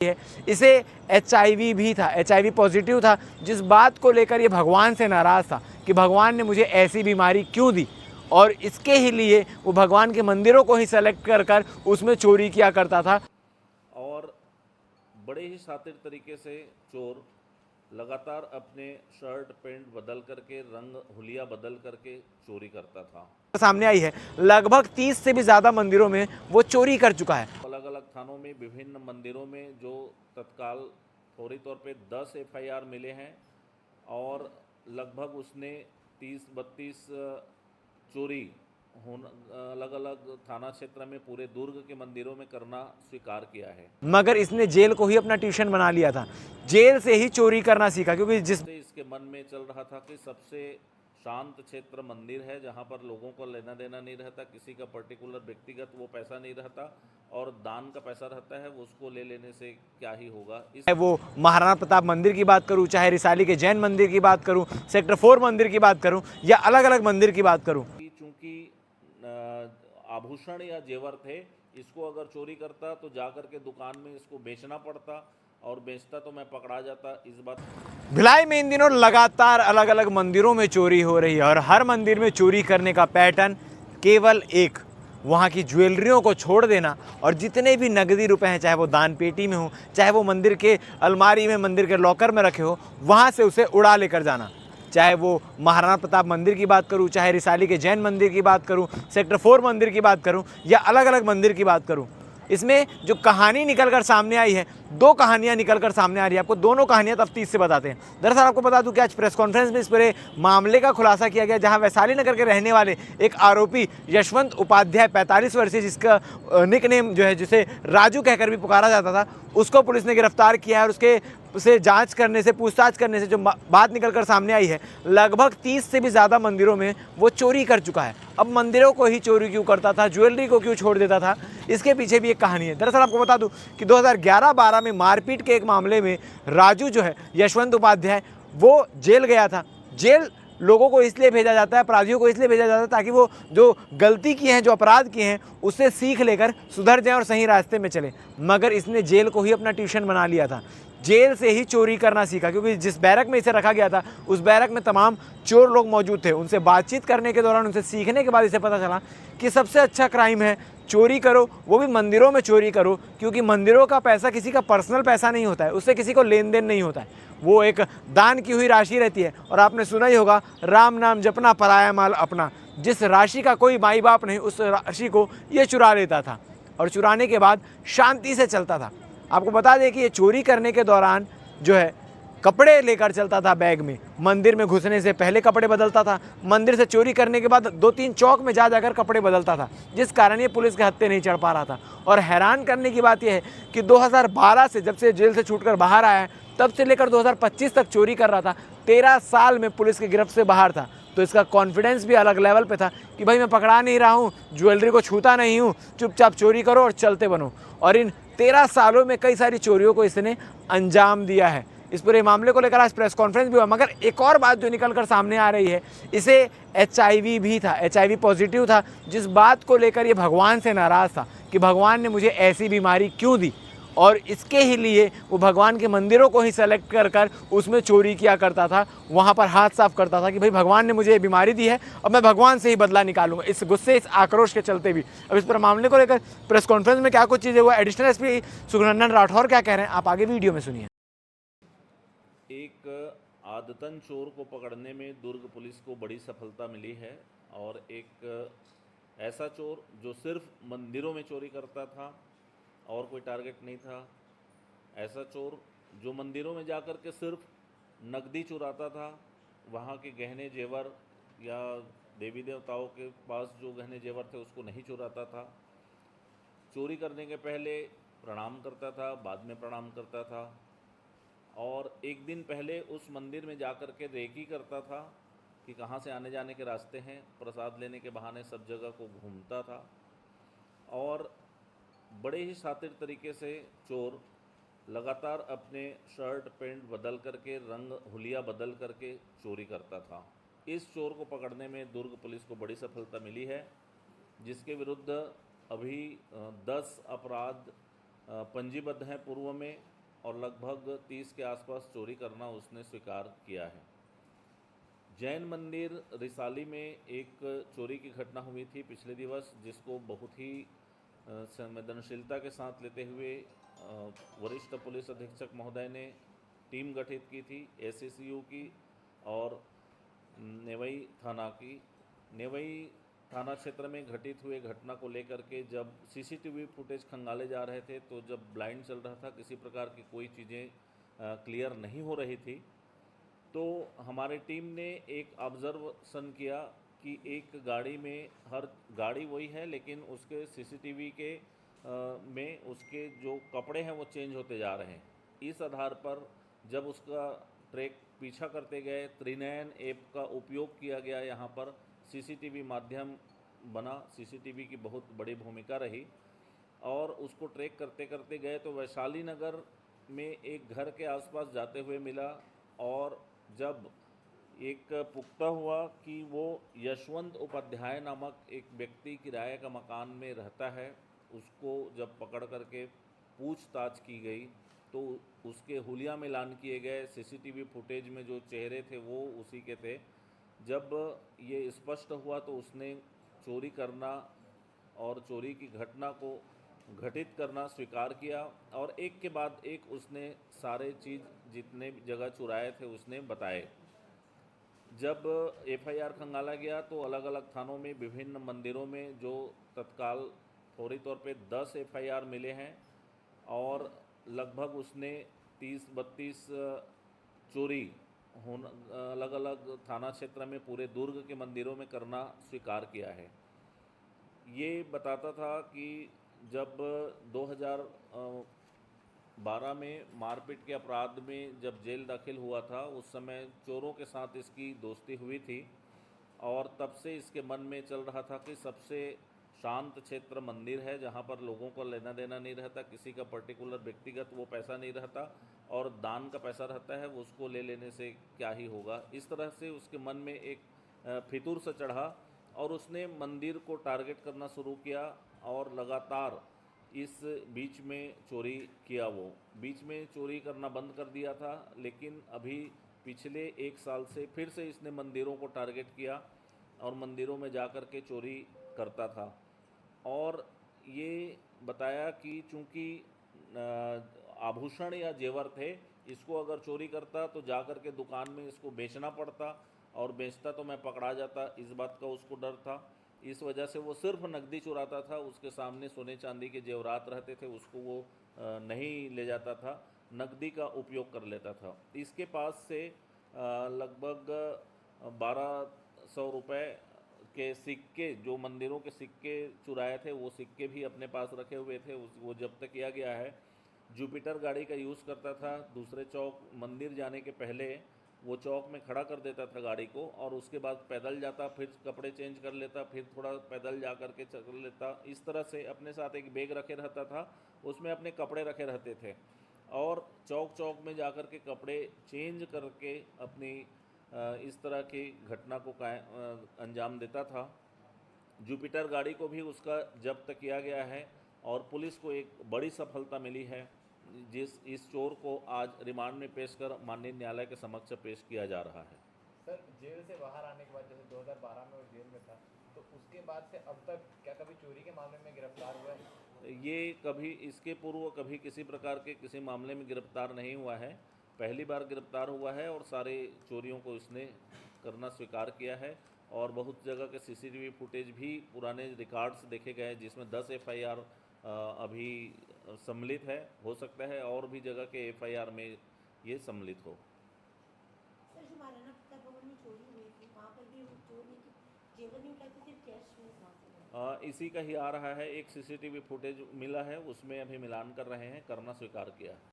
है। इसे एचआईवी भी था, एचआईवी पॉजिटिव था, जिस बात को लेकर ये भगवान से नाराज़ था कि भगवान ने मुझे ऐसी बीमारी क्यों दी, और इसके ही लिए वो भगवान के मंदिरों को ही सेलेक्ट कर कर उसमें चोरी किया करता था। और बड़े ही शातिर तरीके से चोर लगातार अपने शर्ट पैंट बदल करके, रंग हुलिया बदल करके चोरी करता था। सामने आई है, लगभग 30 से भी ज़्यादा मंदिरों में वो चोरी कर चुका है। अलग अलग थानों में, विभिन्न मंदिरों में जो तत्काल फौरी तौर पे 10 एफआईआर मिले हैं और लगभग उसने 30-32 चोरी अलग अलग थाना क्षेत्र में पूरे दुर्ग के मंदिरों में करना स्वीकार किया है। मगर इसने जेल को ही अपना ट्यूशन बना लिया था, जेल से ही चोरी करना सीखा, क्योंकि इसके मन में चल रहा था कि सबसे शांत क्षेत्र मंदिर है, जहां पर लोगों को लेना देना नहीं रहता, किसी का पर्टिकुलर व्यक्तिगत वो पैसा नहीं रहता और दान का पैसा रहता है, वो उसको ले लेने से क्या ही होगा। चाहे वो महाराणा प्रताप मंदिर की बात करूं, चाहे रिसाली के जैन मंदिर की बात करूं, सेक्टर 4 मंदिर की बात करूं, या अलग अलग मंदिर की बात करूं, चूंकि आभूषण या जेवर थे, इसको अगर चोरी करता तो जाकर के दुकान में इसको बेचना पड़ता, और बेचता तो मैं पकड़ा जाता। इस बात भिलाई में इन दिनों लगातार अलग अलग मंदिरों में चोरी हो रही है, और हर मंदिर में चोरी करने का पैटर्न केवल एक, वहाँ की ज्वेलरियों को छोड़ देना, और जितने भी नकदी रुपए हैं, चाहे वो दान पेटी में हो, चाहे वो मंदिर के अलमारी में, मंदिर के लॉकर में रखे हो, वहाँ से उसे उड़ा लेकर जाना। चाहे वो महाराणा प्रताप मंदिर की बात करूं, चाहे रिसाली के जैन मंदिर की बात करूं, सेक्टर 4 मंदिर की बात करूं, या अलग अलग मंदिर की बात करूं, इसमें जो कहानी निकलकर सामने आई है, दो कहानियां निकलकर सामने आ रही है। आपको दोनों कहानियां तफ्तीश से बताते हैं। दरअसल आपको बता दूं कि आज प्रेस कॉन्फ्रेंस में इस पूरे मामले का खुलासा किया गया, जहां वैशाली नगर के रहने वाले एक आरोपी यशवंत उपाध्याय 45 वर्षीय, जिसका निकनेम जो है, जिसे राजू कहकर भी पुकारा जाता था, उसको पुलिस ने गिरफ्तार किया है। और उसके उसे जांच करने से, पूछताछ करने से जो बात निकलकर सामने आई है, लगभग 30 से भी ज़्यादा मंदिरों में वो चोरी कर चुका है। अब मंदिरों को ही चोरी क्यों करता था, ज्वेलरी को क्यों छोड़ देता था, इसके पीछे भी एक कहानी है। दरअसल आपको बता दूं कि 2011-12 में मारपीट के एक मामले में राजू जो है, यशवंत उपाध्याय, वो जेल गया था। जेल लोगों को इसलिए भेजा जाता है, अपराधियों को इसलिए भेजा जाता है, ताकि वो जो गलती किए हैं, जो अपराध किए हैं, उससे सीख लेकर सुधर जाएं और सही रास्ते में चले। मगर इसने जेल को ही अपना ट्यूशन बना लिया था, जेल से ही चोरी करना सीखा, क्योंकि जिस बैरक में इसे रखा गया था, उस बैरक में तमाम चोर लोग मौजूद थे। उनसे बातचीत करने के दौरान, उनसे सीखने के बाद इसे पता चला कि सबसे अच्छा क्राइम है चोरी करो, वो भी मंदिरों में चोरी करो, क्योंकि मंदिरों का पैसा किसी का पर्सनल पैसा नहीं होता है, उससे किसी को लेन देन नहीं होता है, वो एक दान की हुई राशि रहती है। और आपने सुना ही होगा, राम नाम जपना पराया माल अपना। जिस राशि का कोई माई बाप नहीं, उस राशि को ये चुरा लेता था, और चुराने के बाद शांति से चलता था। आपको बता दें कि ये चोरी करने के दौरान जो है, कपड़े लेकर चलता था बैग में, मंदिर में घुसने से पहले कपड़े बदलता था, मंदिर से चोरी करने के बाद 2-3 चौक में जा जाकर कपड़े बदलता था, जिस कारण ये पुलिस के हत्थे नहीं चढ़ पा रहा था। और हैरान करने की बात यह है कि 2012 से, जब से जेल से छूटकर बाहर आया है, तब से लेकर 2025 तक चोरी कर रहा था। 13 साल में पुलिस की गिरफ्त से बाहर था, तो इसका कॉन्फिडेंस भी अलग लेवल पे था कि भाई मैं पकड़ा नहीं रहा हूँ, ज्वेलरी को छूता नहीं हूँ, चुपचाप चोरी करो और चलते बनो। और इन 13 सालों में कई सारी चोरियों को इसने अंजाम दिया है। इस पूरे मामले को लेकर आज प्रेस कॉन्फ्रेंस भी हुआ। मगर एक और बात जो निकल कर सामने आ रही है, इसे एचआईवी भी था, एचआईवी पॉजिटिव था, जिस बात को लेकर ये भगवान से नाराज़ था कि भगवान ने मुझे ऐसी बीमारी क्यों दी, और इसके ही लिए वो भगवान के मंदिरों को ही सेलेक्ट कर कर उसमें चोरी किया करता था, वहाँ पर हाथ साफ करता था कि भाई भगवान ने मुझे ये बीमारी दी है, अब मैं भगवान से ही बदला निकालूंगा। इस गुस्से, इस आक्रोश के चलते भी अब इस पर मामले को लेकर प्रेस कॉन्फ्रेंस में क्या कुछ चीज़ें हुआ, एडिशनल एसपी सुखनंदन राठौर क्या कह रहे हैं, आप आगे वीडियो में सुनिए। एक आदतन चोर को पकड़ने में दुर्ग पुलिस को बड़ी सफलता मिली है, और एक ऐसा चोर जो सिर्फ मंदिरों में चोरी करता था और कोई टारगेट नहीं था, ऐसा चोर जो मंदिरों में जाकर के सिर्फ नकदी चुराता था, वहाँ के गहने जेवर या देवी देवताओं के पास जो गहने जेवर थे उसको नहीं चुराता था, चोरी करने के पहले प्रणाम करता था, बाद में प्रणाम करता था, और एक दिन पहले उस मंदिर में जाकर के रेकी करता था कि कहाँ से आने जाने के रास्ते हैं, प्रसाद लेने के बहाने सब जगह को घूमता था, और बड़े ही शातिर तरीके से चोर लगातार अपने शर्ट पैंट बदल करके, रंग हुलिया बदल करके चोरी करता था। इस चोर को पकड़ने में दुर्ग पुलिस को बड़ी सफलता मिली है, जिसके विरुद्ध अभी 10 अपराध पंजीबद्ध हैं पूर्व में और लगभग 30 के आसपास चोरी करना उसने स्वीकार किया है। जैन मंदिर रिसाली में एक चोरी की घटना हुई थी पिछले दिवस, जिसको बहुत ही संवेदनशीलता के साथ लेते हुए वरिष्ठ पुलिस अधीक्षक महोदय ने टीम गठित की थी एसएसयू की और नेवई थाना की। नेवई थाना क्षेत्र में घटित हुए घटना को लेकर के जब सीसीटीवी फुटेज खंगाले जा रहे थे, तो जब ब्लाइंड चल रहा था, किसी प्रकार की कोई चीज़ें क्लियर नहीं हो रही थी, तो हमारी टीम ने एक ऑब्जर्वेशन किया कि एक गाड़ी में, हर गाड़ी वही है लेकिन उसके सीसीटीवी के में उसके जो कपड़े हैं वो चेंज होते जा रहे हैं। इस आधार पर जब उसका ट्रैक पीछा करते गए, त्रिनयन ऐप का उपयोग किया गया, यहाँ पर सीसीटीवी माध्यम बना, सीसीटीवी की बहुत बड़ी भूमिका रही और उसको ट्रैक करते करते गए तो वैशाली नगर में एक घर के आसपास जाते हुए मिला और जब एक पुख्ता हुआ कि वो यशवंत उपाध्याय नामक एक व्यक्ति किराए का मकान में रहता है, उसको जब पकड़ करके पूछताछ की गई तो उसके हुलिया मिलान किए गए। सीसीटीवी फुटेज में जो चेहरे थे वो उसी के थे। जब ये स्पष्ट हुआ तो उसने चोरी करना और चोरी की घटना को घटित करना स्वीकार किया और एक के बाद एक उसने सारे चीज़ जितने जगह चुराए थे उसने बताए। जब एफआईआर खंगाला गया तो अलग अलग थानों में, विभिन्न मंदिरों में जो तत्काल फौरी तौर पे 10 एफआईआर मिले हैं और लगभग उसने 30-32 चोरी अलग अलग थाना क्षेत्र में पूरे दुर्ग के मंदिरों में करना स्वीकार किया है। ये बताता था कि जब 2012 में मारपीट के अपराध में जब जेल दाखिल हुआ था, उस समय चोरों के साथ इसकी दोस्ती हुई थी और तब से इसके मन में चल रहा था कि सबसे शांत क्षेत्र मंदिर है, जहाँ पर लोगों को लेना देना नहीं रहता, किसी का पर्टिकुलर व्यक्तिगत वो पैसा नहीं रहता और दान का पैसा रहता है, वो उसको ले लेने से क्या ही होगा। इस तरह से उसके मन में एक फितूर सा चढ़ा और उसने मंदिर को टारगेट करना शुरू किया और लगातार इस बीच में चोरी किया। वो बीच में चोरी करना बंद कर दिया था, लेकिन अभी पिछले 1 साल से फिर से इसने मंदिरों को टारगेट किया और मंदिरों में जा कर के चोरी करता था। और ये बताया कि चूँकि आभूषण या जेवर थे, इसको अगर चोरी करता तो जा कर के दुकान में इसको बेचना पड़ता और बेचता तो मैं पकड़ा जाता, इस बात का उसको डर था। इस वजह से वो सिर्फ नकदी चुराता था, उसके सामने सोने चांदी के जेवरात रहते थे उसको वो नहीं ले जाता था, नकदी का उपयोग कर लेता था। इसके पास से लगभग 1200 रुपये के सिक्के, जो मंदिरों के सिक्के चुराए थे, वो सिक्के भी अपने पास रखे हुए थे, वो जब्त किया गया है। जुपिटर गाड़ी का यूज़ करता था। दूसरे चौक मंदिर जाने के पहले वो चौक में खड़ा कर देता था गाड़ी को और उसके बाद पैदल जाता, फिर कपड़े चेंज कर लेता, फिर थोड़ा पैदल जा कर के चल लेता। इस तरह से अपने साथ एक बैग रखे रहता था, उसमें अपने कपड़े रखे रहते थे और चौक चौक में जा कर के कपड़े चेंज करके अपनी इस तरह की घटना को अंजाम देता था। जुपिटर गाड़ी को भी उसका जब्त किया गया है और पुलिस को एक बड़ी सफलता मिली है, इस चोर को आज रिमांड में पेश कर माननीय न्यायालय के समक्ष पेश किया जा रहा है। सर, जेल से बाहर आने के बाद, जैसे 2012 में वो जेल में था, तो उसके बाद से अब तक क्या कभी चोरी के मामले में गिरफ्तार हुआ है? ये कभी, इसके पूर्व कभी किसी प्रकार के किसी मामले में गिरफ्तार नहीं हुआ है, पहली बार गिरफ्तार हुआ है और सारे चोरियों को इसने करना स्वीकार किया है और बहुत जगह के सीसीटीवी फुटेज भी, पुराने रिकॉर्ड्स देखे गए जिसमें 10 एफआईआर अभी सम्मिलित है। हो सकता है और भी जगह के एफआईआर में ये सम्मिलित हो। सर, जो महाराणा प्रताप भवन में चोरी हुई थी, वहाँ पर भी वो चोर ने जेवर नहीं उठाते, सिर्फ कैश में वहाँ से इसी का ही आ रहा है, एक सीसीटीवी फुटेज मिला है, उसमें अभी मिलान कर रहे हैं, करना स्वीकार किया है।